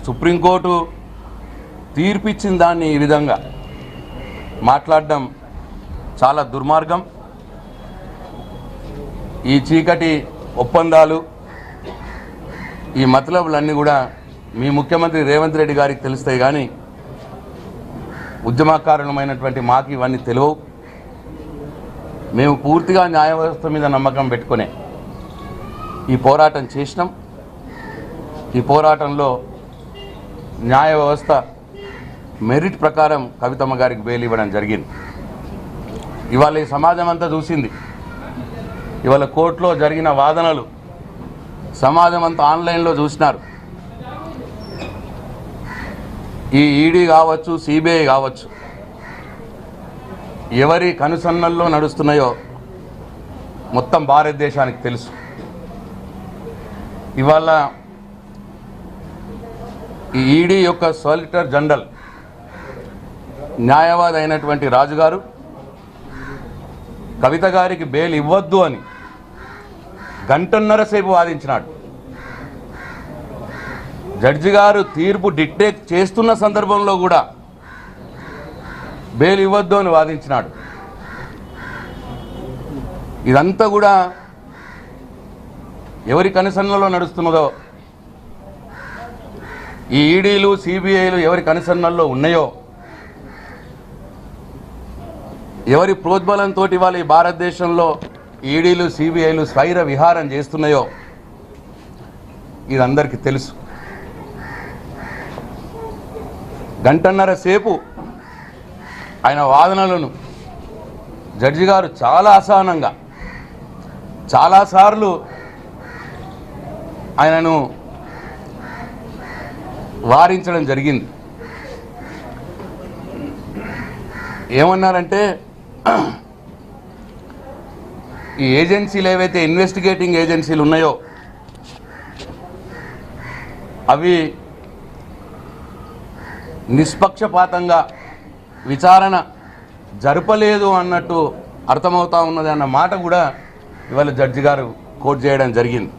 Supreme court తీర్పిచ్చిన దాన్ని ఈ విధంగా మాట్లాడడం చాలా దుర్మార్గం. ఈ చీకటి ఒప్పందాలు, ఈ మతలబులన్నీ కూడా మీ ముఖ్యమంత్రి రేవంత్ రెడ్డి గారికి తెలుస్తాయి, కానీ ఉద్యమకారులమైనటువంటి మాకు ఇవన్నీ తెలియవు. మేము పూర్తిగా న్యాయ వ్యవస్థ మీద నమ్మకం పెట్టుకునే ఈ పోరాటం చేసినాం. ఈ పోరాటంలో న్యాయ వ్యవస్థ మెరిట్ ప్రకారం కవితమ్మ గారికి బెయిల్ ఇవ్వడం జరిగింది. ఇవాళ ఈ సమాజం అంతా చూసింది. ఇవాళ కోర్టులో జరిగిన వాదనలు సమాజం అంతా ఆన్లైన్లో చూసినారు. ఈ ఈడీ కావచ్చు, సిబిఐ కావచ్చు, ఎవరి కనుసన్నల్లో నడుస్తున్నాయో మొత్తం భారతదేశానికి తెలుసు. ఇవాళ ఈ ఈడీ యొక్క సాలిసిటర్ జనరల్ న్యాయవాది అయినటువంటి రాజుగారు కవిత గారికి బెయిల్ ఇవ్వద్దు అని గంటన్నర సేపు వాదించినాడు. జడ్జి గారు తీర్పు డిక్టేట్ చేస్తున్న సందర్భంలో కూడా బెయిల్ ఇవ్వద్దు అని వాదించినాడు. ఇదంతా కూడా ఎవరి కనుసన్నలో నడుస్తున్నదో, ఈ ఈడీలు సిబిఐలు ఎవరి కనుసన్నల్లో ఉన్నాయో, ఎవరి ప్రోద్బలంతో ఇవాళ ఈ భారతదేశంలో ఈడీలు సిబిఐలు స్వైర విహారం చేస్తున్నాయో ఇది అందరికీ తెలుసు. గంటన్నర సేపు ఆయన వాదనలను జడ్జి గారు చాలా అసహనంగా చాలాసార్లు ఆయనను వారించడం జరిగింది. ఏమన్నారంటే, ఈ ఏజెన్సీలు ఏవైతే ఇన్వెస్టిగేటింగ్ ఏజెన్సీలు ఉన్నాయో అవి నిష్పక్షపాతంగా విచారణ జరపలేదు అన్నట్టు అర్థమవుతా ఉన్నది అన్న మాట కూడా ఇవాళ జడ్జి గారు కోట్ చేయడం జరిగింది.